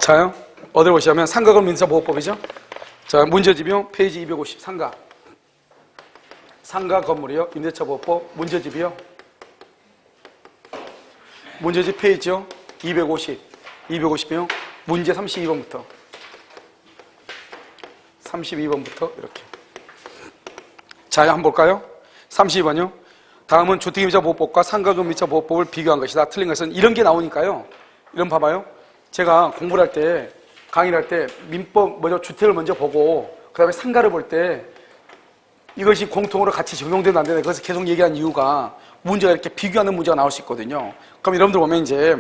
자요. 어디를 보시면 상가건 민사보호법이죠. 자, 문제집이요. 페이지 250 상가. 상가 건물이요. 임대차보호법 문제집이요. 문제집 페이지요. 250. 250이요. 문제 32번부터. 32번부터 이렇게. 자, 한번 볼까요? 32번이요. 다음은 주택임대차보호법과 상가건물임대차보호법을 비교한 것이다. 틀린 것은 이런 게 나오니까요. 이런 봐봐요. 제가 공부를 할 때, 강의를 할 때 민법 먼저 주택을 먼저 보고 그 다음에 상가를 볼 때 이것이 공통으로 같이 적용되면 안 되는데 그것을 계속 얘기한 이유가 문제가 이렇게 비교하는 문제가 나올 수 있거든요. 그럼 여러분들 보면 이제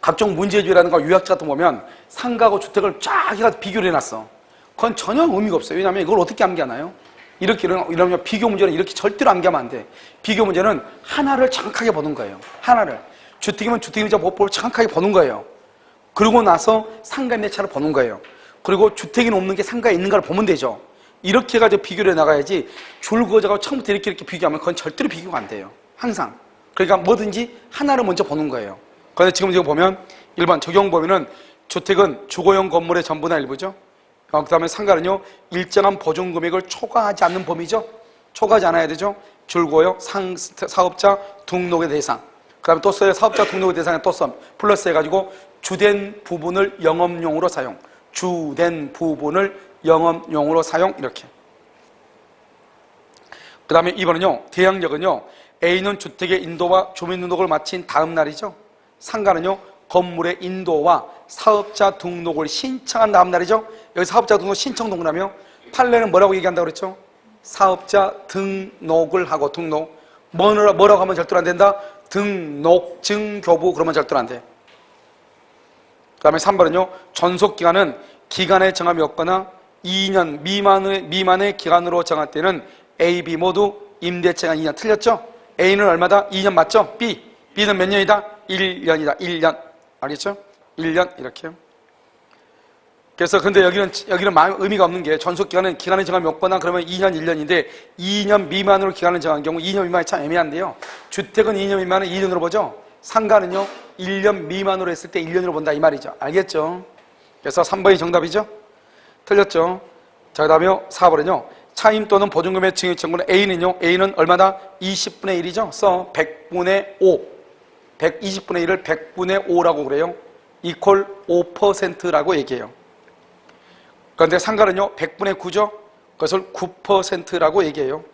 각종 문제집이라든가 요약자 같은 거 보면 상가하고 주택을 쫙 해가지고 비교를 해놨어. 그건 전혀 의미가 없어요. 왜냐하면 이걸 어떻게 암기하나요? 이러면 비교 문제는 이렇게 절대로 암기하면 안 돼. 비교 문제는 하나를 정확하게 보는 거예요. 하나를. 주택이면 주택임대차보호법을 정확하게 보는 거예요. 그러고 나서 상가임대차를 보는 거예요. 그리고 주택이 없는 게 상가에 있는가를 보면 되죠. 이렇게 해가지고 비교를 해나가야지 줄 그어져가지고 처음부터 이렇게 비교하면 그건 절대로 비교가 안 돼요. 항상. 그러니까 뭐든지 하나를 먼저 보는 거예요. 그런데 지금 보면 1번 적용 범위는 주택은 주거용 건물의 전부나 일부죠. 그 다음에 상가는요 일정한 보증금액을 초과하지 않는 범위죠. 초과하지 않아야 되죠. 줄거요 사업자 등록의 대상. 그 다음에 또 써요. 사업자 등록의 대상에 또 써. 플러스 해가지고 주된 부분을 영업용으로 사용. 주된 부분을 영업용으로 사용. 이렇게. 그 다음에 2번은요. 대항력은요. A는 주택의 인도와 주민등록을 마친 다음 날이죠. 상가는요. 건물의 인도와 사업자 등록을 신청한 다음 날이죠. 여기 사업자 등록 신청 등록하며 판례는 뭐라고 얘기한다고 그랬죠? 사업자 등록을 하고 등록. 뭐라고 하면 절대로 안 된다? 등록증 교부 그러면 절대로 안 돼. 그 다음에 3번은요. 존속기간은 기간에 정함이 없거나 2년 미만의 기간으로 정할 때는 A, B 모두 임대차가 2년. 틀렸죠? A는 얼마다? 2년 맞죠? B는 몇 년이다? 1년이다. 1년. 알겠죠? 1년 이렇게요. 그래서 근데 여기는 의미가 없는 게 존속기간은 기간에 정함이 없거나 그러면 2년, 1년인데 2년 미만으로 기간을 정한 경우 2년 미만이 참 애매한데요. 주택은 2년 미만은 2년으로 보죠. 상가는요 1년 미만으로 했을 때 1년으로 본다 이 말이죠. 알겠죠? 그래서 3번이 정답이죠? 틀렸죠? 자, 그 다음에 4번은요 차임 또는 보증금의 증액 청구는 A는 얼마다? 20분의 1이죠? 써 100분의 5 120분의 1을 100분의 5라고 그래요. 이퀄 5%라고 얘기해요. 그런데 상가는요 100분의 9죠? 그것을 9%라고 얘기해요.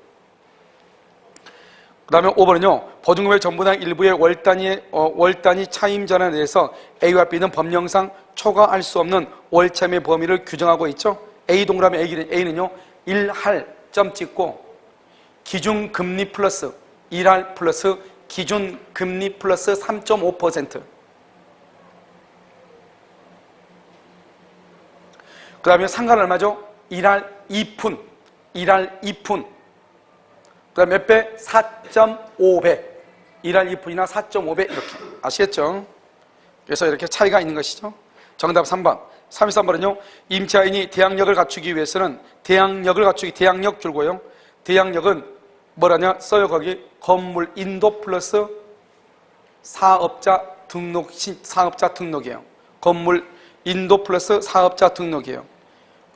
그 다음에 5번은요 보증금의 전부나 일부의 월 단위 차임 전환에 대해서 A와 B는 법령상 초과할 수 없는 월 차임의 범위를 규정하고 있죠. A 동그라미 A는요 1할 점 찍고 기준금리 플러스 1할 플러스 기준금리 플러스 3.5%. 그 다음에 상가는 얼마죠? 1할 2푼. 1할 2푼. 그 다음에 몇 배? 4.5배. 1할 2푼이나 4.5배 이렇게. 아시겠죠? 그래서 이렇게 차이가 있는 것이죠. 정답 3번. 33번은요. 임차인이 대항력을 갖추기 위해서는 대항력 줄고요. 대항력은 뭐라냐? 써요 거기. 건물 인도 플러스 사업자 등록이에요. 건물 인도 플러스 사업자 등록이에요.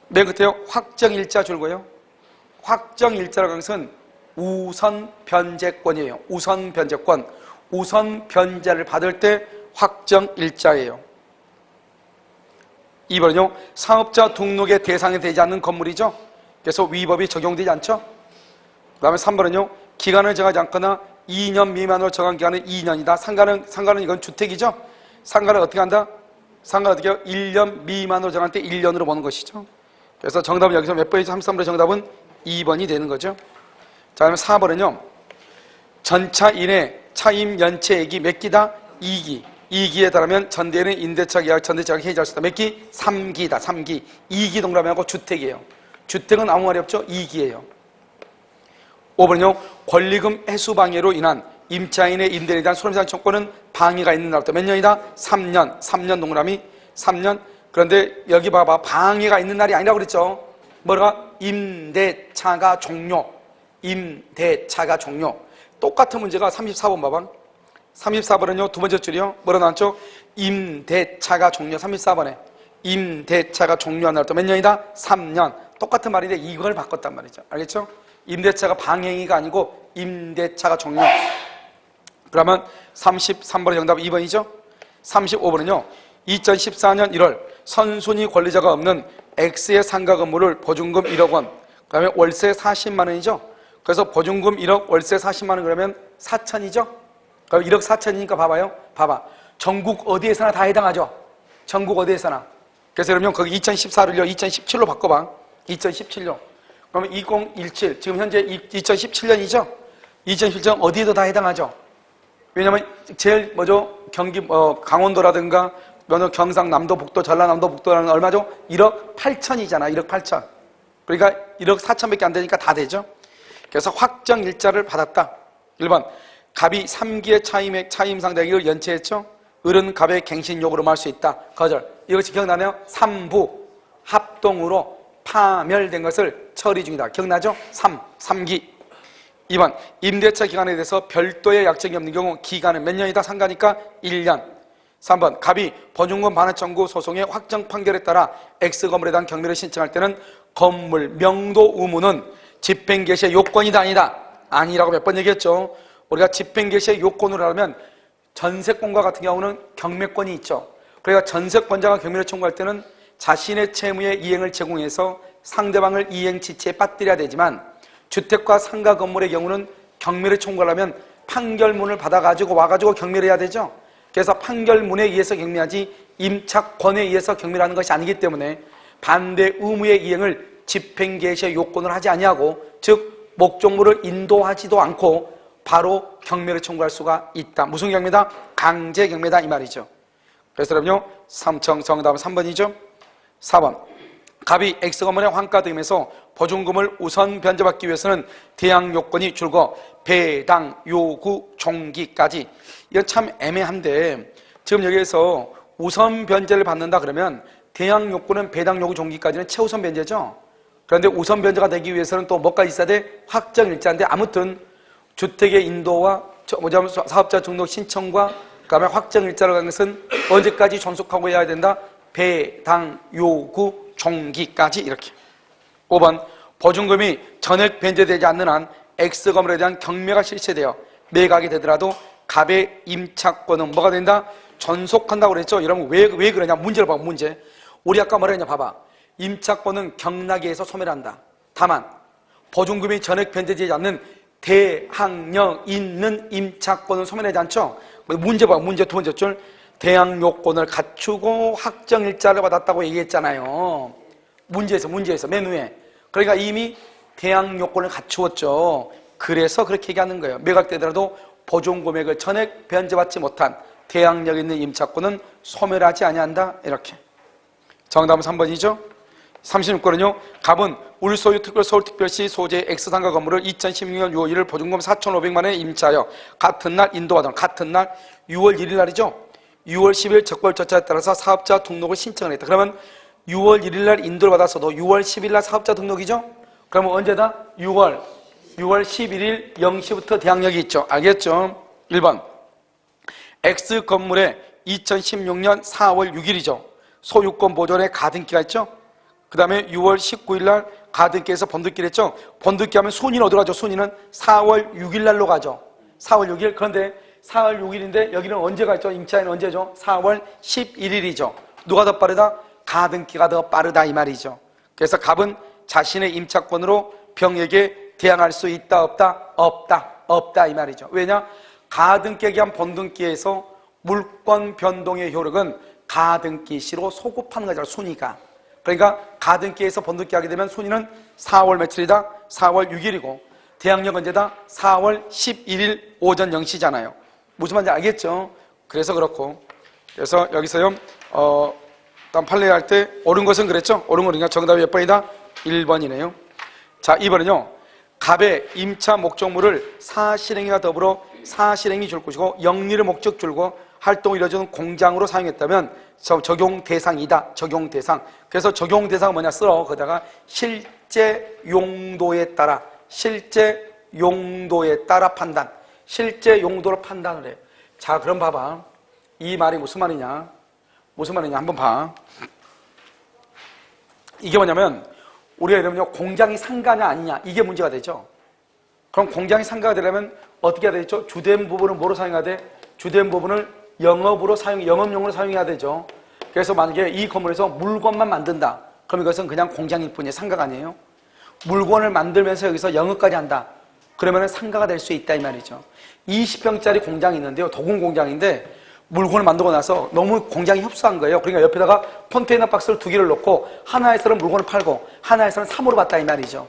맨 끝에요. 확정일자 줄고요. 확정일자라고 하는 것은 우선 변제권이에요. 우선 변제권. 우선 변제를 받을 때 확정일자예요. 2번은요. 사업자 등록의 대상이 되지 않는 건물이죠. 그래서 위법이 적용되지 않죠. 그 다음에 3번은요. 기간을 정하지 않거나 2년 미만으로 정한 기간은 2년이다. 상가는 이건 주택이죠. 상가는 어떻게 한다? 상가는 어떻게 해요? 1년 미만으로 정할 때 1년으로 보는 것이죠. 그래서 정답은 여기서 몇 번이죠? 33번의 정답은 2번이 되는 거죠. 자, 그다음에 4번은요. 전차 이내 차임 연체액이 몇 기다? 2기. 2기에 달하면 전대는 임대차 계약, 전대차 계약 해지할 수 있다. 몇 기? 3기다. 3기. 2기 동그라미하고 주택이에요. 주택은 아무 말이 없죠? 2기예요. 5번은요. 권리금 해수 방해로 인한 임차인의 임대인에 대한 손해배상 청구는 방해가 있는 날부터 몇 년이다? 3년. 3년 동그라미. 3년. 그런데 여기 봐봐. 방해가 있는 날이 아니라고 그랬죠. 뭐가? 임대차가 종료. 임대차가 종료. 똑같은 문제가 34번 봐봐. 34번은요, 두 번째 줄이요. 뭐라 나왔죠? 임대차가 종료. 34번에. 임대차가 종료한 날부터 몇 년이다? 3년. 똑같은 말인데 이걸 바꿨단 말이죠. 알겠죠? 임대차가 방행위가 아니고 임대차가 종료. 그러면 33번의 정답 2번이죠? 35번은요, 2014년 1월 선순위 권리자가 없는 X의 상가 건물을 보증금 1억 원, 그 다음에 월세 40만 원이죠? 그래서 보증금 1억, 월세 40만 원 그러면 4천이죠? 그럼 1억 4천이니까 봐봐요. 봐봐. 전국 어디에서나 다 해당하죠? 전국 어디에서나. 그래서 그러면 거기 2014를요, 2017로 바꿔봐. 2017년. 그러면 2017, 지금 현재 2017년이죠? 2017년 어디에도 다 해당하죠? 왜냐면 제일 뭐죠? 경기, 강원도라든가, 경상남도, 북도, 전라남도, 북도라는 얼마죠? 1억 8천이잖아. 1억 8천. 그러니까 1억 4천밖에 안 되니까 다 되죠? 그래서 확정 일자를 받았다. 1번. 갑이 3기의 차임 상대기를 연체했죠? 을은 갑의 갱신 요구로 말 수 있다. 거절. 이것이 기억나네요? 3부 합동으로 파멸된 것을 처리 중이다. 기억나죠? 3기. 2번. 임대차 기간에 대해서 별도의 약정이 없는 경우 기간은 몇 년이다? 상가니까 1년. 3번. 갑이 보증금 반환 청구 소송의 확정 판결에 따라 X건물에 대한 경매를 신청할 때는 건물 명도 의무는 집행 개시의 요건이다 아니다? 아니라고 몇 번 얘기했죠. 우리가 집행 개시의 요건으로 하면 전세권과 같은 경우는 경매권이 있죠. 그러니까 전세권자가 경매를 청구할 때는 자신의 채무의 이행을 제공해서 상대방을 이행 지체에 빠뜨려야 되지만 주택과 상가 건물의 경우는 경매를 청구하려면 판결문을 받아가지고 와가지고 경매를 해야 되죠. 그래서 판결문에 의해서 경매하지 임차권에 의해서 경매를 하는 것이 아니기 때문에 반대 의무의 이행을 집행 개시의 요건을 하지 아니하고, 즉 목적물을 인도하지도 않고 바로 경매를 청구할 수가 있다. 무슨 경매다? 강제 경매다 이 말이죠. 그래서 그럼요, 정답은 3번이죠. 4번. 갑이 X건물의 환가 등에서 보증금을 우선 변제받기 위해서는 대항 요건이 줄고 배당 요구 종기까지. 이건 참 애매한데, 지금 여기에서 우선 변제를 받는다 그러면 대항 요건은 배당 요구 종기까지는 최우선 변제죠. 그런데 우선 변제가 되기 위해서는 또 뭐가 있어야 돼? 확정 일자인데, 아무튼 주택의 인도와 사업자 등록 신청과 그다음에 확정 일자로 가는 것은 언제까지 존속하고 해야 된다? 배당 요구 종기까지. 이렇게. 5번. 보증금이 전액 변제되지 않는 한 X건물에 대한 경매가 실시되어 매각이 되더라도 갑의 임차권은 뭐가 된다? 존속한다고 그랬죠. 여러분 왜 그러냐? 문제를 봐. 문제. 우리 아까 뭐라 했냐? 봐봐. 임차권은 경락에서 소멸한다. 다만 보증금이 전액 변제되지 않는 대항력 있는 임차권은 소멸하지 않죠. 문제 봐. 문제 두 번째 줄. 대항 요건을 갖추고 확정 일자를 받았다고 얘기했잖아요. 문제에서 맨 위에. 그러니까 이미 대항 요건을 갖추었죠. 그래서 그렇게 얘기하는 거예요. 매각되더라도 보증 금액을 전액 변제받지 못한 대항력 있는 임차권은 소멸하지 아니한다. 이렇게. 정답은 3번이죠. 36번은요. 갑은 울소유 특별 서울특별시 소재 X상가 건물을 2016년 6월 1일 보증금 4,500만 원에 임차하여 같은 날 인도받은, 같은 날 6월 1일 날이죠. 6월 10일 적발 절차에 따라서 사업자 등록을 신청을 했다. 그러면 6월 1일 날 인도를 받았어도 6월 10일 날 사업자 등록이죠. 그러면 언제다? 6월 11일 0시부터 대항력이 있죠. 알겠죠? 1번. X 건물에 2016년 4월 6일이죠. 소유권 보존에 가등기가 있죠. 그 다음에 6월 19일 날 가등기에서 번득기를 했죠. 번득기 하면 순위는 어디로 가죠? 순위는 4월 6일 날로 가죠. 4월 6일. 그런데 4월 6일인데 여기는 언제가 있죠? 임차인은 언제죠? 4월 11일이죠. 누가 더 빠르다? 가등기가 더 빠르다 이 말이죠. 그래서 갑은 자신의 임차권으로 병에게 대항할 수 있다 없다? 없다 이 말이죠. 왜냐? 가등기에 기한 번등기에서 물권 변동의 효력은 가등기시로 소급하는 거죠. 순위가. 그러니까 가등기에서 번득기 하게 되면 순위는 4월 며칠이다? 4월 6일이고 대항력 언제다? 4월 11일 오전 0시잖아요. 무슨 말인지 알겠죠? 그래서 그렇고. 그래서 여기서요, 다음 판례 할 때 옳은 것은 그랬죠? 옳은 거니까 정답이 몇 번이다? 1번이네요. 자, 2번은요. 갑의 임차 목적물을 사실행위와 더불어 사실행위 줄 것이고 영리를 목적 줄고 활동을 이루어주는 공장으로 사용했다면 적용 대상이다. 적용 대상. 그래서 적용 대상은 뭐냐 쓸어. 거기다가 실제 용도에 따라 판단. 실제 용도로 판단을 해. 자, 그럼 봐봐. 이 말이 무슨 말이냐? 무슨 말이냐? 한번 봐. 이게 뭐냐면 우리가 이러면요 공장이 상가냐 아니냐 이게 문제가 되죠. 그럼 공장이 상가가 되려면 어떻게 해야 되죠? 주된 부분을 뭐로 사용해야 돼? 주된 부분을 영업용으로 사용해야 되죠. 그래서 만약에 이 건물에서 물건만 만든다. 그럼 이것은 그냥 공장일 뿐이에요. 상가가 아니에요. 물건을 만들면서 여기서 영업까지 한다. 그러면 상가가 될 수 있다 이 말이죠. 20평짜리 공장이 있는데요. 도금 공장인데 물건을 만들고 나서 너무 공장이 협소한 거예요. 그러니까 옆에다가 컨테이너 박스를 2개를 놓고 하나에서는 물건을 팔고 하나에서는 3으로 받다 이 말이죠.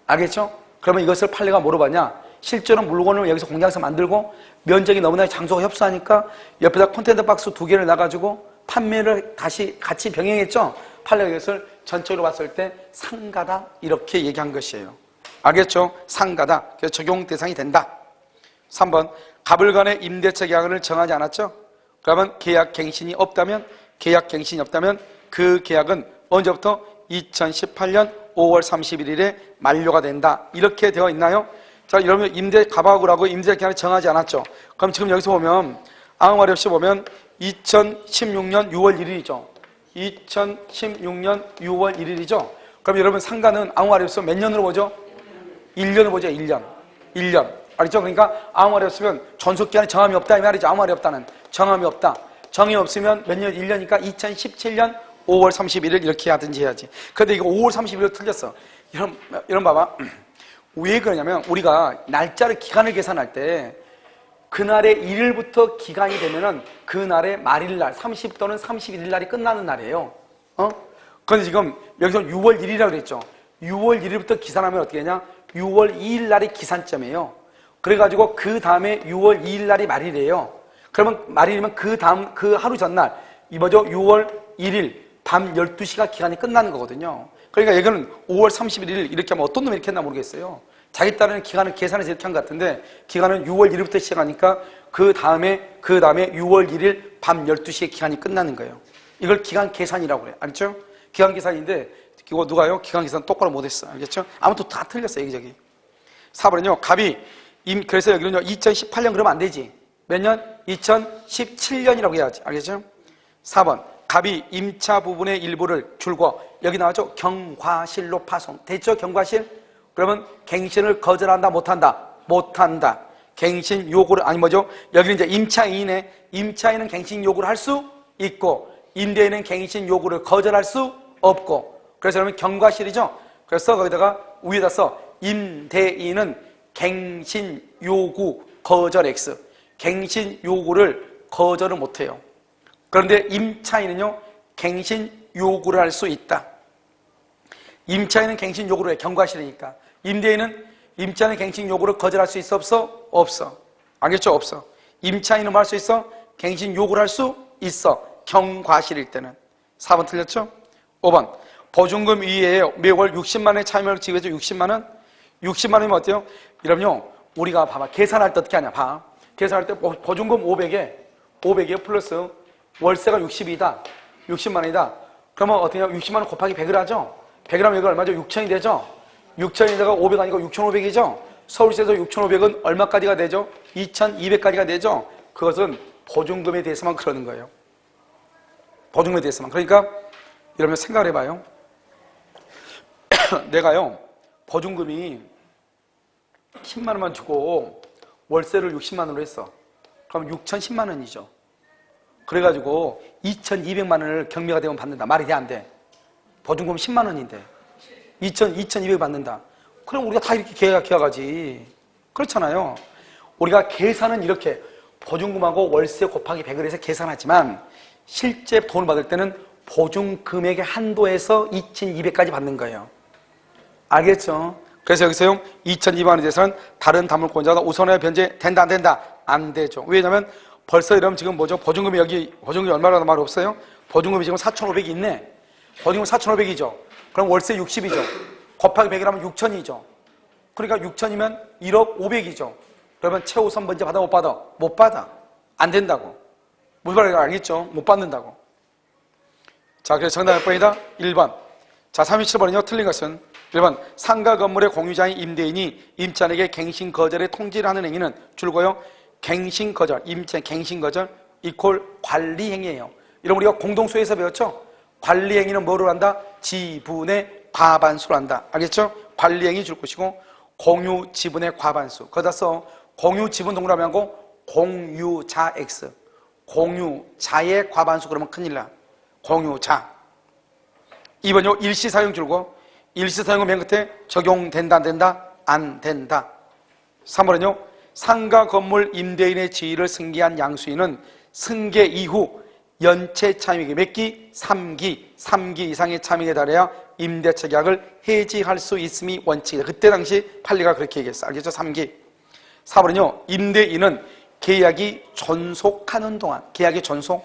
알겠죠? 그러면 이것을 판례가 뭐로 받냐? 실제로 물건을 여기서 공장에서 만들고 면적이 너무나 장소가 협소하니까 옆에다 컨테이너 박스 2개를 놔가지고 판매를 다시 같이 병행했죠? 판례가 이것을 전체로 봤을 때 상가다 이렇게 얘기한 것이에요. 알겠죠? 상가다. 그래서 적용 대상이 된다. 3번 갑을 간의 임대차 계약을 정하지 않았죠? 그러면 계약 갱신이 없다면 그 계약은 언제부터? 2018년 5월 31일에 만료가 된다. 이렇게 되어 있나요? 자, 여러분 갑하고 임대차 계약을 정하지 않았죠? 그럼 지금 여기서 보면 아무 말이 없이 보면 2016년 6월 1일이죠. 2016년 6월 1일이죠. 그럼 여러분 상가는 아무 말이 없으면 몇 년으로 보죠? 1년을 보죠. 1년. 알겠죠? 그러니까 아무 말이 없으면 존속기한에 정함이 없다 이 말이죠. 아무 말이 없다는 정함이 없다. 정이 없으면 몇 년? 1년이니까 2017년 5월 31일 이렇게 하든지 해야지. 근데 이거 5월 31일 틀렸어. 이런 봐봐. 왜 그러냐면 우리가 날짜를 기간을 계산할 때 그날의 1일부터 기간이 되면은 그날의 말일날 30 또는 31일 날이 끝나는 날이에요. 그런데 지금 여기서 6월 1일이라고 그랬죠. 6월 1일부터 계산하면 어떻게 되냐? 6월 2일 날이 기산점이에요. 그래가지고 그 다음에 6월 2일 날이 말일이에요. 그러면 말일이면 그 하루 전날, 이거죠? 6월 1일 밤 12시가 기간이 끝나는 거거든요. 그러니까 여기는 5월 31일 이렇게 하면 어떤 놈이 이렇게 했나 모르겠어요. 자기 딸은 기간을 계산해서 이렇게 한 것 같은데 기간은 6월 1일부터 시작하니까 그 다음에 6월 1일 밤 12시에 기간이 끝나는 거예요. 이걸 기간 계산이라고 그래요. 알겠죠? 기간 계산인데 이거 누가요? 기간 계산 똑바로 못했어. 알겠죠? 아무튼 다 틀렸어요. 여기저기. 4번은요. 갑이 그래서 여기는요 2018년 그러면 안 되지. 몇 년? 2017년이라고 해야지. 알겠죠? 4번 갑이 임차 부분의 일부를 줄고 여기 나왔죠? 경과실로 파송. 됐죠? 경과실? 그러면 갱신을 거절한다 못한다? 못한다. 갱신 요구를 아니 뭐죠? 여기는 이제 임차인은 갱신 요구를 할 수 있고 임대인은 갱신 요구를 거절할 수 없고 그래서 여러분 경과실이죠? 그래서 거기다가 위에다 써 임대인은 갱신 요구 거절 X. 갱신 요구를 거절을 못해요. 그런데 임차인은요 갱신 요구를 할 수 있다. 임차인은 갱신 요구를 해. 경과실이니까. 임차인은 갱신 요구를 거절할 수 있어 없어? 없어. 알겠죠? 없어. 임차인은 뭐 할 수 있어? 갱신 요구를 할 수 있어. 경과실일 때는. 4번 틀렸죠? 5번 보증금 이외에 매월 60만 원의 차임을 지급해줘. 60만 원? 60만 원이면 어때요? 이러면요 우리가 봐봐 계산할 때 어떻게 하냐 봐. 계산할 때 보증금 500에 플러스 월세가 60이다 60만 원이다. 그러면 어떻게 하냐 60만 원 곱하기 100을 하죠. 100을 하면 이거 얼마죠? 6천이 되죠. 6천에다가 500 아니고 6,500이죠. 서울시에서 6,500은 얼마까지가 되죠? 2,200까지가 되죠. 그것은 보증금에 대해서만 그러는 거예요. 보증금에 대해서만. 그러니까 여러분 생각을 해봐요. 내가요 보증금이 10만 원만 주고 월세를 60만 원으로 했어. 그럼 6,010만 원이죠. 그래가지고 2,200만 원을 경매가 되면 받는다. 말이 돼 안 돼? 보증금 10만 원인데 2,200 받는다. 그럼 우리가 다 이렇게 계약하지. 그렇잖아요. 우리가 계산은 이렇게 보증금하고 월세 곱하기 100을 해서 계산하지만 실제 돈을 받을 때는 보증금액의 한도에서 2,200까지 받는 거예요. 알겠죠? 그래서 여기서요 2,200만 원에 대해서는 다른 담물권자가 우선하여 변제 된다 안 된다? 안 되죠. 왜냐면 벌써 이러면 지금 뭐죠? 보증금이 얼마라는 말 없어요? 보증금이 지금 4,500이 있네. 보증금 4,500이죠. 그럼 월세 60이죠. 곱하기 100이라면 6,000이죠. 그러니까 6,000이면 1억 500이죠. 그러면 최우선 번제 받아 못 받아? 못 받아. 안 된다고. 무슨 말인지 알겠죠? 못 받는다고. 자, 그래서 정답 몇 번이다? 1번. 자, 37번은요, 틀린 것은 1번. 상가 건물의 공유자인 임대인이 임차인에게 갱신 거절에 통지를 하는 행위는 줄거요, 갱신 거절, 임차 갱신 거절 이퀄 관리 행위예요. 이런 우리가 공동소에서 배웠죠? 관리 행위는 뭐를 한다? 지분의 과반수를 한다. 알겠죠? 관리 행위 줄 것이고, 공유 지분의 과반수. 거기다 써. 공유 지분 동그라미 하고 공유자 X. 공유자의 과반수 그러면 큰일 나. 공유자. 2번요, 일시사용 줄고, 일시사용은 맨 끝에 적용된다, 안 된다? 안 된다. 3번은요, 상가 건물 임대인의 지위를 승계한 양수인은 승계 이후 연체 참여기 몇 기? 3기. 3기 이상의 참여에 달해야 임대차 계약을 해지할 수 있음이 원칙이다. 그때 당시 판례가 그렇게 얘기했어. 알겠죠? 3기. 4번은요, 임대인은 계약이 존속하는 동안, 계약이 존속,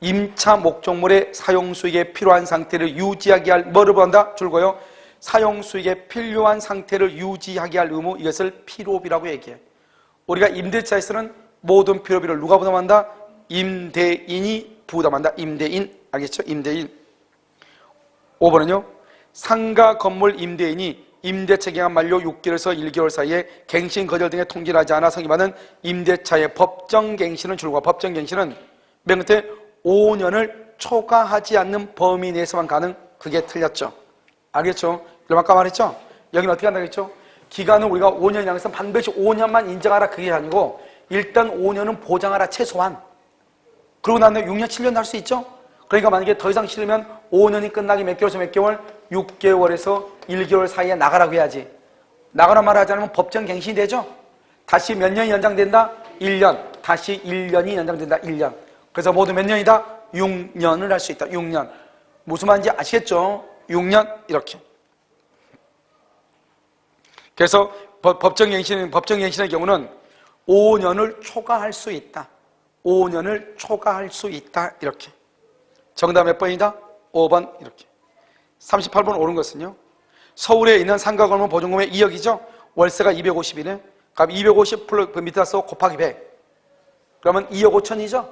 임차 목적물의 사용수익에 필요한 상태를 유지하게 할, 뭐를 본다? 줄거요, 사용수익에 필요한 상태를 유지하게 할 의무, 이것을 필요비라고 얘기해. 우리가 임대차에서는 모든 필요비를 누가 부담한다? 임대인이 부담한다. 임대인. 알겠죠? 임대인. 5번은요, 상가 건물 임대인이 임대차 기간 만료 6개월에서 1개월 사이에 갱신 거절 등의 통지를 하지 않아 성립하는 임대차의 법정 갱신은 줄과, 법정 갱신은 맨 끝에 5년을 초과하지 않는 범위 내에서만 가능. 그게 틀렸죠. 알겠죠? 그럼 아까 말했죠? 여기는 어떻게 한다고 했죠? 기간은 우리가 5년 향해서 반드시 5년만 인정하라, 그게 아니고 일단 5년은 보장하라, 최소한. 그러고 난 다음에 6년, 7년 할 수 있죠? 그러니까 만약에 더 이상 싫으면 5년이 끝나기 몇 개월에서 몇 개월? 6개월에서 1개월 사이에 나가라고 해야지. 나가란 말을 하지 않으면 법정 갱신이 되죠? 다시 몇 년이 연장된다? 1년. 다시 1년이 연장된다. 1년. 그래서 모두 몇 년이다? 6년을 할 수 있다. 6년. 무슨 말인지 아시겠죠? 6년 이렇게. 그래서 법정갱신의 경우는 5년을 초과할 수 있다. 5년을 초과할 수 있다. 이렇게. 정답 몇 번이다? 5번 이렇게. 38번 옳은 것은요, 서울에 있는 상가 건물 보증금액 2억이죠? 월세가 250이네. 그럼 250 플러스 그 밑에다 써 곱하기 100. 그러면 2억 5천이죠?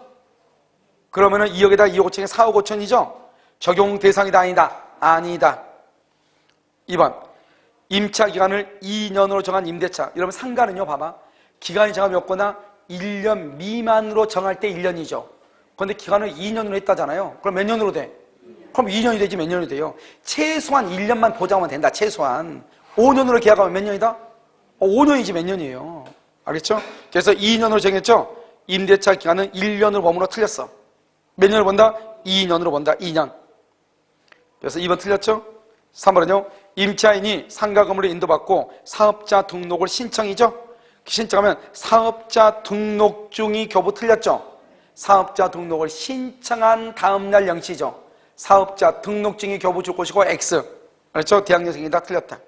그러면은 2억에다 2억 5천에 4억 5천이죠? 적용 대상이다, 아니다? 아니다. 2번. 임차 기간을 2년으로 정한 임대차. 여러분 상가는요, 봐봐. 기간이 정하였거나 1년 미만으로 정할 때 1년이죠. 그런데 기간을 2년으로 했다잖아요. 그럼 몇 년으로 돼? 그럼 2년이 되지 몇 년이 돼요? 최소한 1년만 보장하면 된다. 최소한. 5년으로 계약하면 몇 년이다? 5년이지 몇 년이에요. 알겠죠? 그래서 2년으로 정했죠? 임대차 기간은 1년으로 범으로 틀렸어. 몇 년으로 본다? 2년으로 본다. 2년. 그래서 2번 틀렸죠? 3번은요, 임차인이 상가 건물에 인도받고 사업자 등록을 신청이죠? 신청하면 사업자 등록증이 교부 틀렸죠? 사업자 등록을 신청한 다음날 0시죠? 사업자 등록증이 교부 줄 것이고 X. 그렇죠? 대학년생이다. 틀렸다.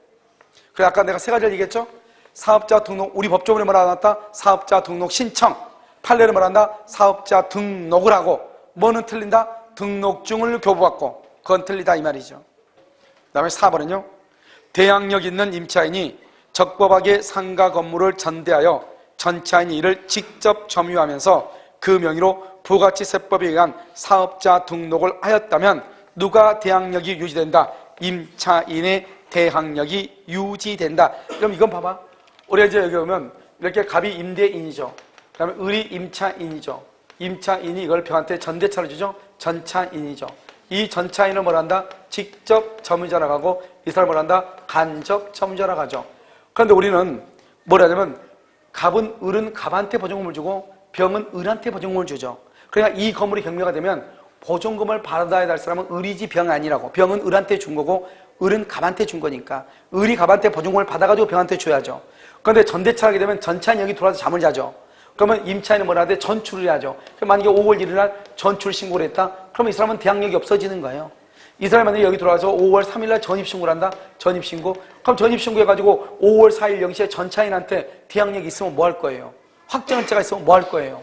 그래, 아까 내가 세 가지를 얘기했죠? 사업자 등록, 우리 법조문에 뭐라 나왔다? 사업자 등록 신청. 판례를 말한다? 사업자 등록을 하고. 뭐는 틀린다? 등록증을 교부받고. 그건 틀리다 이 말이죠. 그 다음에 4번은요, 대항력 있는 임차인이 적법하게 상가 건물을 전대하여 전차인이 이를 직접 점유하면서 그 명의로 부가치세법에 의한 사업자 등록을 하였다면 누가 대항력이 유지된다? 임차인의 대항력이 유지된다. 그럼 이건 봐봐. 우리가 이제 여기 오면 이렇게 갑이 임대인이죠. 그 다음에 을이 임차인이죠. 임차인이 이걸 병한테 전대차를 주죠. 전차인이죠. 이 전차인을 뭘 한다? 직접 점유자라고 하고 이 사람을 뭘 한다? 간접 점유자라고 하죠. 그런데 우리는 뭘 하냐면 갑은 을은 갑한테 보증금을 주고 병은 을한테 보증금을 주죠. 그러니까 이 건물이 경매가 되면 보증금을 받아야 될 사람은 을이지 병 아니라고. 병은 을한테 준 거고 을은 갑한테 준 거니까 을이 갑한테 보증금을 받아가지고 병한테 줘야죠. 그런데 전대차하게 되면 전차인이 여기 들어와서 잠을 자죠. 그러면 임차인은 뭐라 하되 전출을 해야죠. 만약에 5월 1일 날 전출 신고를 했다? 그러면 이 사람은 대항력이 없어지는 거예요. 이 사람이 만약에 여기 들어와서 5월 3일 날 전입신고를 한다? 전입신고? 그럼 전입신고 해가지고 5월 4일 0시에 전차인한테 대항력이 있으면 뭐 할 거예요? 확정일자가 있으면 뭐 할 거예요?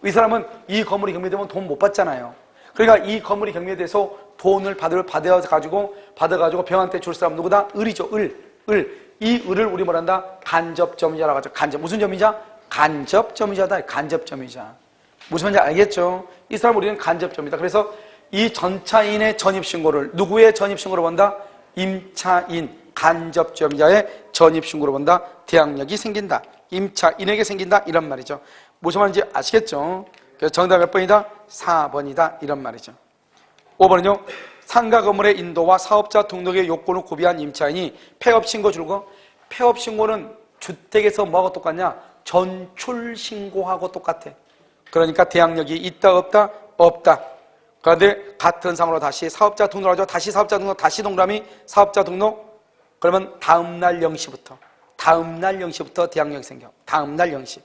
이 사람은 이 건물이 경매되면 돈 못 받잖아요. 그러니까 이 건물이 경매돼서 돈을 받아가지고 병한테 줄 사람 누구다? 을이죠. 을. 이 을을 우리 뭐란다? 간접점유자라고 하죠. 간접. 무슨 점유자? 간접점유자다. 간접점유자. 무슨 말인지 알겠죠? 이 사람 우리는 간접적입니다. 그래서 이 전차인의 전입신고를 누구의 전입신고로 본다? 임차인, 간접점자의 전입신고로 본다. 대항력이 생긴다. 임차인에게 생긴다. 이런 말이죠. 무슨 말인지 아시겠죠? 그래서 정답 몇 번이다? 4번이다. 이런 말이죠. 5번은요. 상가 건물의 인도와 사업자 등록의 요건을 구비한 임차인이 폐업신고 줄거. 폐업신고는 주택에서 뭐하고 똑같냐? 전출신고하고 똑같아. 그러니까 대항력이 있다 없다? 없다. 그런데 같은 상으로 다시 사업자 등록하죠. 다시 사업자 등록, 다시 동그라미 사업자 등록. 그러면 다음날 0시부터 대항력이 생겨. 다음날 0시.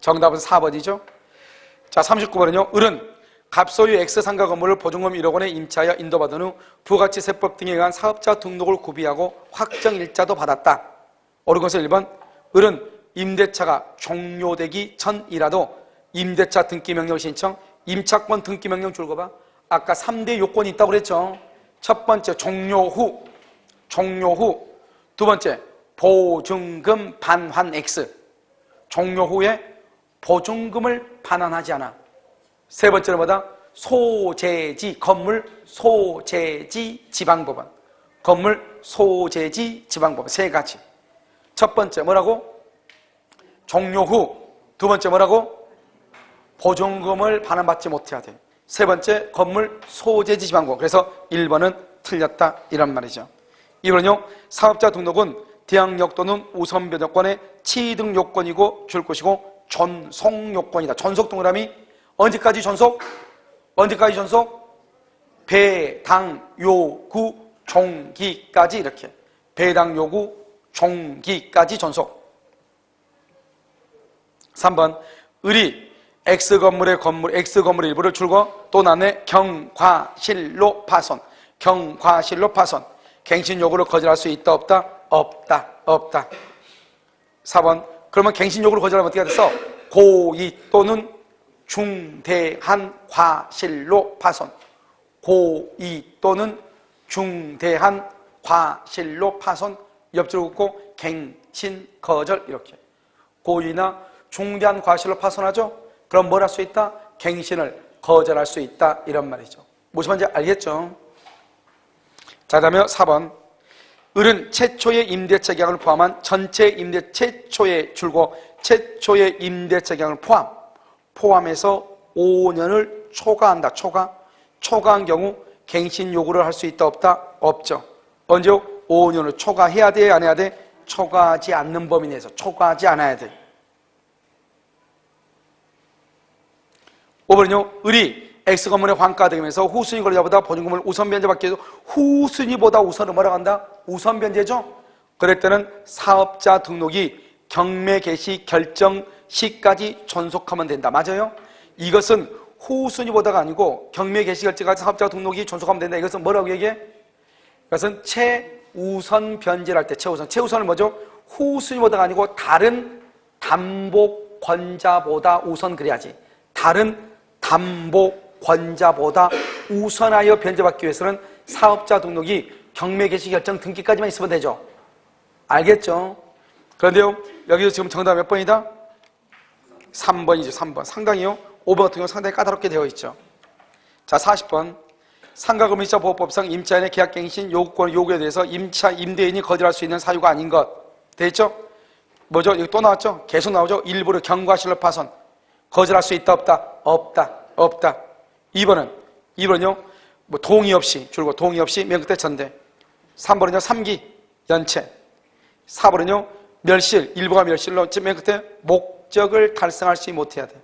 정답은 4번이죠. 자, 39번은요. 을은 갑소유 X상가 건물을 보증금 1억 원에 임차하여 인도받은 후 부가치세법 등에 의한 사업자 등록을 구비하고 확정일자도 받았다. 옳은 것은 1번. 을은 임대차가 종료되기 전이라도 임대차 등기명령 신청, 임차권 등기명령 줄거봐. 아까 3대 요건이 있다고 그랬죠. 첫 번째 종료 후. 두 번째 보증금 반환 X. 종료 후에 보증금을 반환하지 않아. 세 번째는 뭐다? 소재지, 건물 소재지 지방법원. 건물 소재지 지방법원. 세 가지. 첫 번째 뭐라고? 종료 후. 두 번째 뭐라고? 보증금을 반환받지 못해야 돼. 세 번째 건물 소재지 지방법원. 그래서 1번은 틀렸다 이런 말이죠. 2번은요. 사업자 등록은 대항력 또는 우선변조권의 취득 요건이고 줄 것이고 전속 요건이다. 전속 동그라미 언제까지 전속? 언제까지 전속? 배당 요구 종기까지 이렇게. 배당 요구 종기까지 전속. 3번 을이 X건물의 일부를 줄거 또 나눠 경과실로 파손. 경과실로 파손. 갱신 요구를 거절할 수 있다 없다? 없다. 4번 그러면 갱신 요구를 거절하면 어떻게 돼서 고의 또는 중대한 과실로 파손. 고의 또는 중대한 과실로 파손. 옆줄을 긋고 갱신 거절 이렇게. 고의나 중대한 과실로 파손하죠? 그럼 뭘 할 수 있다? 갱신을 거절할 수 있다 이런 말이죠. 무슨 말인지 알겠죠? 자, 다음에 4번 을은 최초의 임대차 계약을 포함한 전체 최초의 임대차 계약을 포함해서 5년을 초과한다. 초과한 경우 갱신 요구를 할 수 있다 없다? 없죠. 언제요? 5년을 초과해야 돼? 안 해야 돼? 초과하지 않는 범위 내에서 초과하지 않아야 돼. 5번은요. 을이 X건물의 환가등에서 후순위 거래자보다 보증금을 우선 변제받기 위해서 후순위보다 우선을 뭐라고 한다? 우선 변제죠. 그럴 때는 사업자 등록이 경매 개시 결정 시까지 존속하면 된다. 맞아요? 이것은 후순위보다가 아니고 경매 개시 결정까지 사업자 등록이 존속하면 된다. 이것은 뭐라고 얘기해? 이것은 최우선 변제를 할 때 최우선은 뭐죠? 후순위보다가 아니고 다른 담보권자보다 우선 그래야지. 다른 담보권자보다 우선하여 변제받기 위해서는 사업자 등록이 경매 개시 결정 등기까지만 있으면 되죠. 알겠죠? 그런데요, 여기서 지금 정답 몇 번이다? 3번이죠. 3번. 상당히요. 5번 같은 경우 상당히 까다롭게 되어 있죠. 자, 40번. 상가금융자 보호법상 임차인의 계약갱신 요구에 대해서 임대인이 거절할 수 있는 사유가 아닌 것. 되겠죠? 뭐죠? 여기 또 나왔죠? 계속 나오죠? 일부러 경과실로 파손. 거절할 수 있다 없다? 없다. 2번은요, 뭐 동의 없이, 줄고 동의 없이 맨 끝에 전대. 3번은요, 3기, 연체. 4번은요, 멸실, 일부가 멸실로 맨 끝에 목적을 달성할 수 못해야 돼.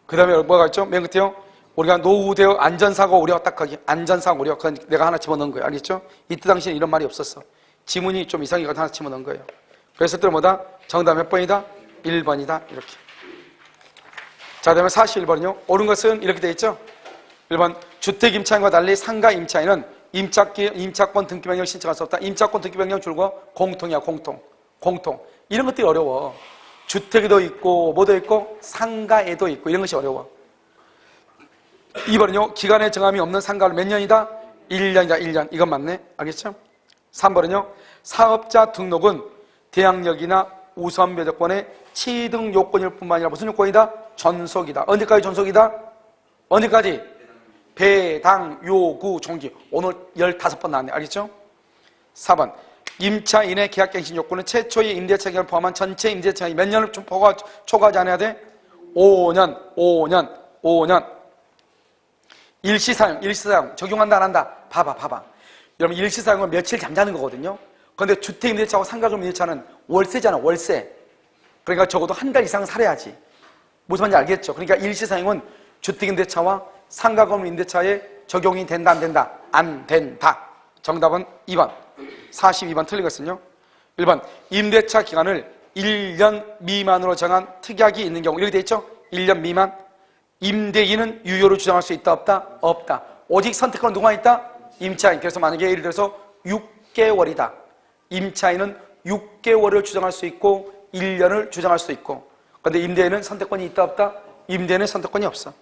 그 다음에 뭐가 있죠? 맨 끝에요, 우리가 노후되어 안전사고 우려 딱하기. 안전사고 우려. 그건 내가 하나 집어넣은 거예요. 알겠죠? 이때 당시에는 이런 말이 없었어. 지문이 좀 이상해서 하나 집어넣은 거예요. 그래서 또 뭐다? 정답 몇 번이다? 1번이다. 이렇게. 자, 다음에 41번은요. 옳은 것은 이렇게 되어 있죠. 1번 주택 임차인과 달리 상가 임차인은 임차권 등기명령 신청할 수 없다. 임차권 등기명령 줄거 공통이야. 공통. 이런 것들이 어려워. 주택에도 있고 뭐도 있고 상가에도 있고 이런 것이 어려워. 2번은요. 기간의 정함이 없는 상가를 몇 년이다? 1년이다. 1년. 이건 맞네. 알겠죠? 3번은요. 사업자 등록은 대항력이나 우선 변조권의 취득 요건일 뿐만 아니라 무슨 요건이다? 전속이다. 언제까지 전속이다? 언제까지? 배당, 요구, 종기. 오늘 15번 나왔네. 알겠죠? 4번. 임차인의 계약갱신 요건은 최초의 임대차 기간을 포함한 전체 임대차 기간 몇 년을 초과하지 않아야 돼? 5년. 일시사용 적용한다 안 한다? 봐봐. 여러분 일시사용은 며칠 잠자는 거거든요. 그런데 주택임대차하고 상가금 임대차는 월세잖아, 월세. 그러니까 적어도 한 달 이상 살아야지. 무슨 말인지 알겠죠? 그러니까 일시사용은 주택임대차와 상가금 임대차에 적용이 된다 안 된다? 안 된다. 정답은 2번. 42번 틀리겠군요. 1번. 임대차 기간을 1년 미만으로 정한 특약이 있는 경우. 이렇게 돼 있죠? 1년 미만. 임대인은 유효를 주장할 수 있다 없다? 없다. 오직 선택권은 누가 있다? 임차인. 그래서 만약에 예를 들어서 6개월이다. 임차인은 6개월을 주장할 수 있고 1년을 주장할 수 있고. 그런데 임대인은 선택권이 있다 없다? 임대인은 선택권이 없어.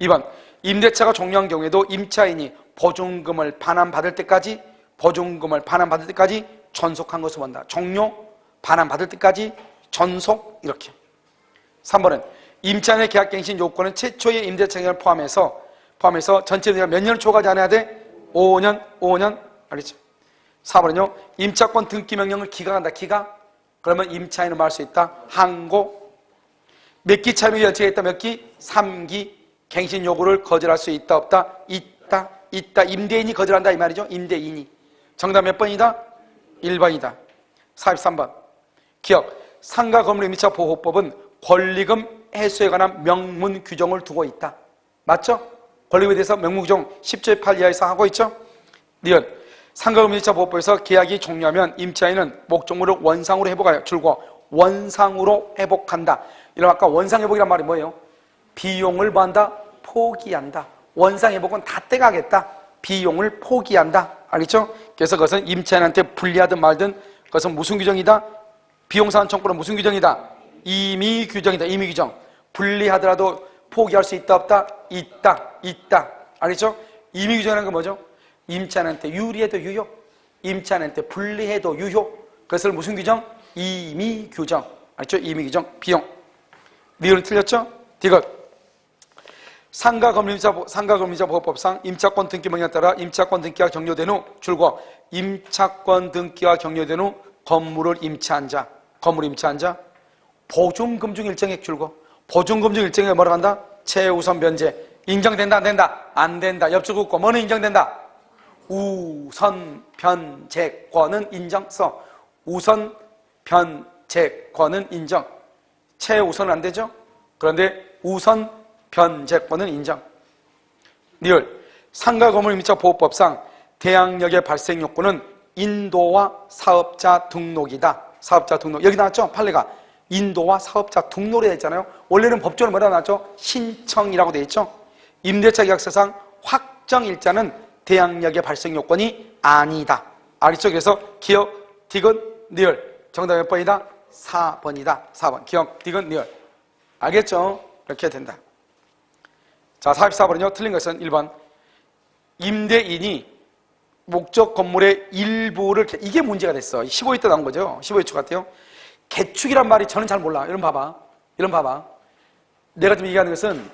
2번. 임대차가 종료한 경우에도 임차인이 보증금을 반환받을 때까지 전속한 것을 본다. 종료, 반환받을 때까지 전속 이렇게. 3번은 임차인의 계약갱신 요건은 최초의 임대차 기간을 포함해서 전체 몇 년을 초과하지 않아야 돼? 5년. 알겠죠? 4번은요. 임차권 등기 명령을 기각한다. 그러면 임차인은 말 수 있다. 항고. 몇 기 차임이 연체가 있다. 몇 기? 3기. 갱신 요구를 거절할 수 있다 없다? 있다. 임대인이 거절한다 이 말이죠. 임대인이. 정답 몇 번이다? 1번이다. 43번. 기억. 상가 건물 임대차 보호법은 권리금 해소에 관한 명문 규정을 두고 있다. 맞죠? 권리금에 대해서 명문 규정 10조의 8 이하에서 하고 있죠? 니은. 상가금 임대차 보호법에서 계약이 종료하면 임차인은 목적물을 원상으로 회복하여 줄고 원상으로 회복한다. 이런 아까 원상 회복이란 말이 뭐예요? 비용을 뭐한다? 포기한다. 원상 회복은 다 떼가겠다. 비용을 포기한다. 알겠죠? 그래서 그것은 임차인한테 불리하든 말든 그것은 무슨 규정이다? 비용상환 청구는 무슨 규정이다? 임의 규정이다. 임의 규정. 불리하더라도 포기할 수 있다 없다? 있다. 알겠죠? 임의 규정이라는 건 뭐죠? 임차인한테 유리해도 유효, 임차인한테 불리해도 유효. 그것을 무슨 규정? 임의 규정. 알겠죠? 임의 규정. 비용. 니은은 틀렸죠? 디귿. 상가금리자 보호법상 임차권 등기 명령에 따라 임차권 등기가 종료된 후 줄과 임차권 등기가 종료된 후 건물을 임차한 자 보증금중 일정액 줄고 보증금중 일정액 뭐라고 한다? 최우선 변제. 인정된다 안 된다? 안 된다. 옆줄 긋고 뭐는 인정된다? 우선 변제권은 인정. 써. 우선 변제권은 인정. 최우선은 안 되죠? 그런데 우선 변제권은 인정. 니을. 상가건물 임대차 보호법상 대항력의 발생 요건은 인도와 사업자 등록이다. 사업자 등록. 여기 나왔죠? 판례가. 인도와 사업자 등록이 되어 있잖아요. 원래는 법적으로 뭐라고 나왔죠? 신청이라고 되어 있죠? 임대차 계약서상 확정일자는 대항력의 발생 요건이 아니다. 알겠죠? 그래서 기억, 디귿, 니을. 정답 몇 번이다? 4번이다. 4번. 기억, 디귿, 니을. 알겠죠? 이렇게 된다. 자, 44번은요. 틀린 것은 1번. 임대인이 목적 건물의 일부를, 이게 문제가 됐어. 15회 때 나온 거죠. 15회 초 같아요. 개축이란 말이 저는 잘 몰라. 이런 봐봐. 내가 지금 얘기하는 것은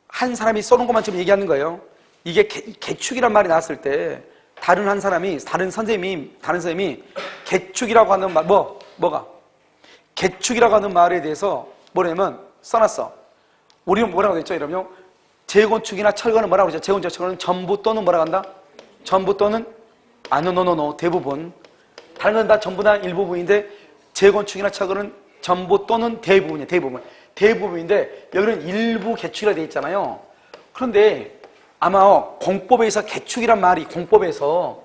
한 사람이 써놓은 것만 지금 얘기하는 거예요. 이게 개축이란 말이 나왔을 때 다른 선생님이 개축이라고 하는 말, 뭐가? 개축이라고 하는 말에 대해서 뭐냐면 써놨어. 우리는 뭐라고 했죠? 이러면 재건축이나 철거는 뭐라고 그러죠? 재건축, 철거는 전부 또는 뭐라고 한다? 전부 또는 노 대부분. 다른 건 다 전부 다 일부분인데 재건축이나 철거는 전부 또는 대부분이에요. 대부분인데 여기는 일부 개축이라 되어 있잖아요. 그런데 아마 공법에서 개축이란 말이 공법에서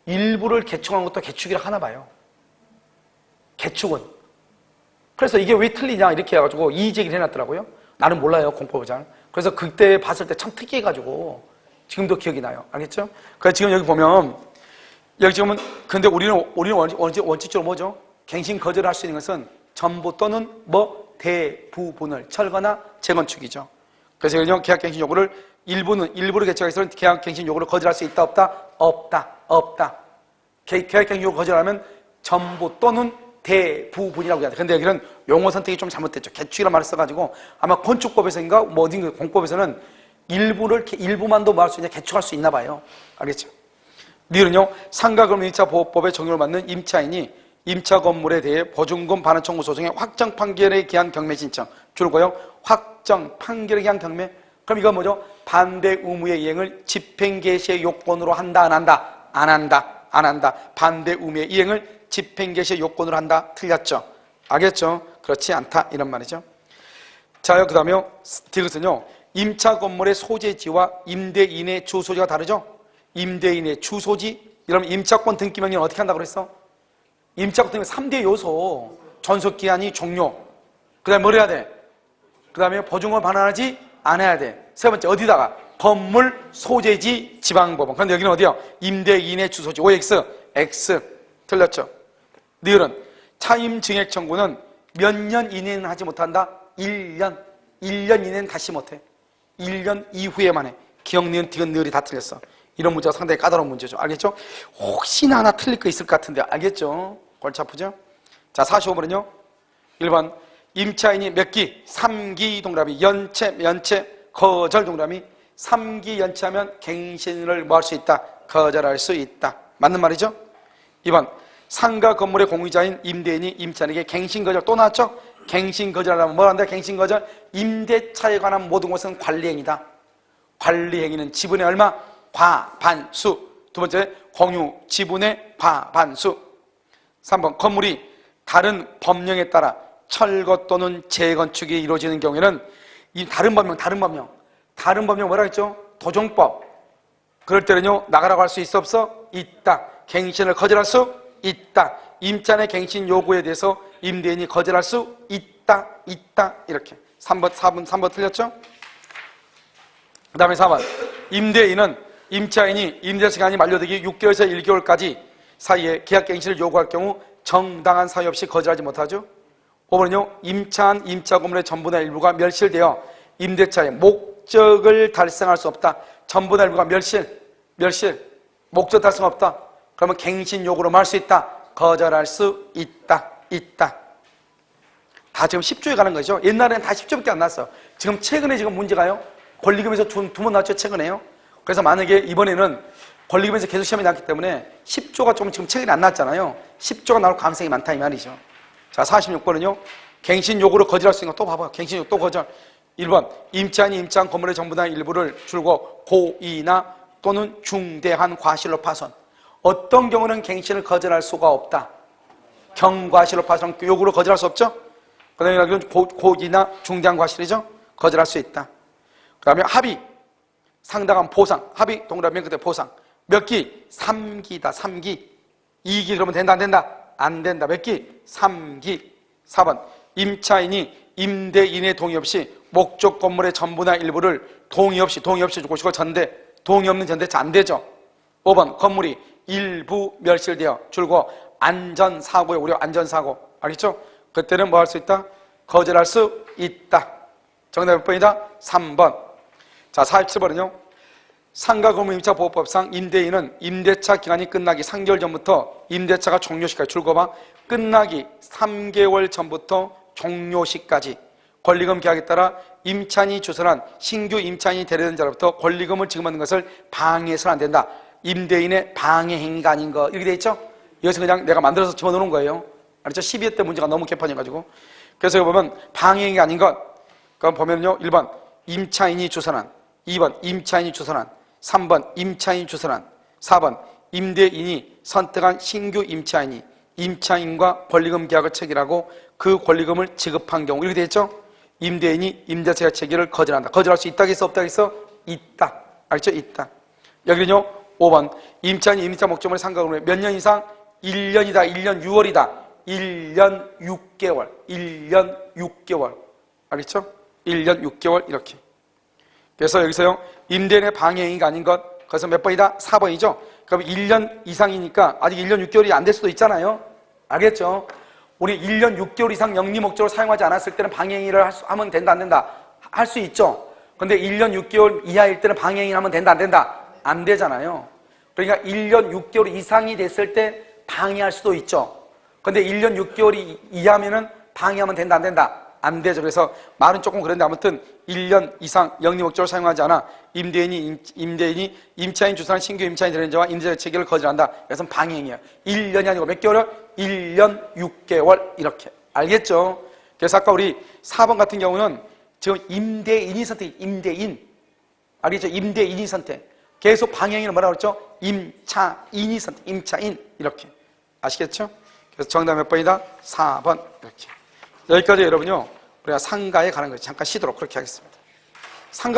일부를 개축한 것도 개축이라 하나 봐요. 개축은. 그래서 이게 왜 틀리냐 이렇게 해가지고 이의제기를 해놨더라고요. 나는 몰라요, 공법을 잘. 그래서 그때 봤을 때 참 특이해가지고 지금도 기억이 나요. 알겠죠? 그래서 지금 여기 보면 여기 지금은 근데 우리는 원칙적으로 뭐죠? 갱신 거절할 수 있는 것은 전부 또는 대부분을 철거나 재건축이죠. 그래서 그냥 계약갱신 요구를 일부를 개척해서는 계약갱신 요구를 거절할 수 있다 없다? 없다. 계약갱신 요구 거절하면 전부 또는 대부분이라고 해야 돼. 근데 여기는 용어 선택이 좀 잘못됐죠. 개축이라는 말을 써가지고 아마 건축법에서인가 뭐 어딘가 공법에서는 일부만도 뭐 할 수 있냐, 개축할 수 있나 봐요. 알겠죠? 니은요, 상가건물 임차 보호법의 적용을 받는 임차인이 임차 건물에 대해 보증금 반환 청구 소송의 확정 판결에 기한 경매 신청. 줄거요, 확정 판결에 기한 경매. 그럼 이건 뭐죠? 반대 의무의 이행을 집행 개시의 요건으로 한다, 안 한다? 안 한다, 안 한다. 반대 의무의 이행을 집행 개시의 요건으로 한다. 틀렸죠? 알겠죠? 그렇지 않다. 이런 말이죠. 자요, 그 다음에요, 디귿은요, 임차 건물의 소재지와 임대인의 주소지가 다르죠? 임대인의 주소지. 이러면 임차권 등기 명령을 어떻게 한다고 그랬어? 임차권 등기 3대 요소. 존속기한이 종료. 그 다음에 뭘 해야 돼? 그 다음에 보증금을 반환하지 않아야 돼. 세 번째, 어디다가? 건물 소재지 지방법원. 그런데 여기는 어디요? 임대인의 주소지. OX, X. 틀렸죠? 니을은 차임 증액 청구는 몇 년 이내는 하지 못한다? 1년. 1년 이내는 다시 못해. 1년 이후에만 해. 기억, 니은, 디귿, 느을이 다 틀렸어. 이런 문제가 상당히 까다로운 문제죠. 알겠죠? 혹시나 하나 틀릴 거 있을 것 같은데. 알겠죠? 골치 아프죠? 자, 45번은요. 1번 임차인이 몇 기? 3기 동그라미. 연체, 거절 동그라미. 3기 연체하면 갱신을 뭐 할 수 있다? 거절할 수 있다. 맞는 말이죠? 2번 상가 건물의 공유자인 임대인이 임차인에게 갱신 거절. 또 나왔죠? 갱신 거절하려면 뭘 한다? 갱신 거절. 임대차에 관한 모든 것은 관리행위다. 관리행위는 지분의 얼마? 과반수. 두 번째, 공유 지분의 과반수. 3번 건물이 다른 법령에 따라 철거 또는 재건축이 이루어지는 경우에는 이 다른 법령 뭐라 했죠? 도정법. 그럴 때는요, 나가라고 할 수 있어 없어? 있다. 갱신을 거절할 수 있다. 임차인의 갱신 요구에 대해서 임대인이 거절할 수 있다. 이렇게. 3번 틀렸죠? 그 다음에 4번. 임대인은 임차인이 임대 시간이 만료되기 6개월에서 1개월까지 사이에 계약 갱신을 요구할 경우 정당한 사유 없이 거절하지 못하죠. 5번은요, 임차한 임차 건물의 전부나 일부가 멸실되어 임대차의 목적을 달성할 수 없다. 전부나 일부가 멸실. 목적 달성 없다. 그러면 갱신 요구로 할 수 있다. 거절할 수 있다. 다 지금 10조에 가는 거죠. 옛날에는 다 10조밖에 안 났어. 지금 최근에 지금 문제가요, 권리금에서 두 번 나왔죠, 최근에요. 그래서 만약에 이번에는 권리금에서 계속 시험이 났기 때문에 10조가 좀 지금 최근에 안 났잖아요. 10조가 나올 가능성이 많다 이 말이죠. 자, 46번은요. 갱신 요구를 거절할 수 있는 거 또 봐봐요. 갱신 요구 또 거절. 1번 임차인이 임차한 건물의 전부나 일부를 줄고 고의나 또는 중대한 과실로 파손. 어떤 경우는 갱신을 거절할 수가 없다. 경과실로 파손 요구를 거절할 수 없죠. 그 다음에 여기는 고의나 중대한 과실이죠. 거절할 수 있다. 그 다음에 합의, 상당한 보상. 합의 동그라미 그때 보상. 몇 기? 3기다. 3기. 2기 그러면 된다 안 된다? 안 된다. 몇 기? 3기. 4번 임차인이 임대인의 동의 없이 목적 건물의 전부나 일부를 동의 없이 주고 싶고 전대. 동의 없는 전대차 안 되죠. 5번 건물이 일부 멸실되어 줄고 안전사고에 우려. 안전사고. 알겠죠? 그때는 뭐 할 수 있다? 거절할 수 있다. 정답 몇 번이다? 3번. 자, 47번은요. 상가건물임차보호법상 임대인은 임대차 기간이 끝나기 3개월 전부터 임대차가 종료시까지 줄거봐. 끝나기 3개월 전부터 종료시까지 권리금 계약에 따라 임차인이 주선한 신규 임차인이 대리된 자로부터 권리금을 지급받는 것을 방해해서는 안 된다. 임대인의 방해 행위가 아닌 거 이렇게 돼 있죠? 이것은 그냥 내가 만들어서 집어넣는 거예요. 알았죠? 12회 때 문제가 너무 개판해가지고. 그래서 여기 보면 방해 행위가 아닌 것. 그럼 보면요. 1번 임차인이 주선한, 2번 임차인이 주선한, 3번 임차인이 주선한, 4번 임대인이 선택한 신규 임차인이 임차인과 권리금 계약을 체결하고 그 권리금을 지급한 경우 이렇게 돼 있죠? 임대인이 임대차 체결을 거절한다. 거절할 수 있다 겠어? 없다 겠어? 있다. 알죠? 있다. 여기는요. 5번 임차인이 임차 목적물의 상가금을 몇 년 이상? 1년이다. 1년 6월이다. 1년 6개월. 1년 6개월. 알겠죠? 1년 6개월 이렇게. 그래서 여기서요. 임대인의 방해행위가 아닌 것. 그래서 몇 번이다? 4번이죠. 그럼 1년 이상이니까 아직 1년 6개월이 안 될 수도 있잖아요. 알겠죠? 우리 1년 6개월 이상 영리 목적으로 사용하지 않았을 때는 방해행위를 하면 된다 안 된다? 할 수 있죠. 근데 1년 6개월 이하일 때는 방해행위를 하면 된다 안 된다? 안 되잖아요. 그러니까 1년 6개월 이상이 됐을 때 방해할 수도 있죠. 근데 1년 6개월이 이하면은 방해하면 된다, 안 된다? 안 되죠. 그래서 말은 조금 그런데 아무튼 1년 이상 영리 목적으로 사용하지 않아 임대인이 임차인 주선한 신규 임차인 되는 자와 임대 체계를 거절한다. 그래서 방해행위예요. 1년이 아니고 몇 개월이요? 1년 6개월 이렇게. 알겠죠? 그래서 아까 우리 4번 같은 경우는 지금 임대인이 선택, 임대인. 알겠죠? 임대인이 선택. 계속 방해행위는 뭐라고 그랬죠? 임차인이 선택, 임차인. 이렇게. 아시겠죠? 그래서 정답 몇 번이다? 4번. 이렇게. 여기까지 여러분요, 우리가 상가에 가는 거죠. 잠깐 쉬도록 그렇게 하겠습니다. 상가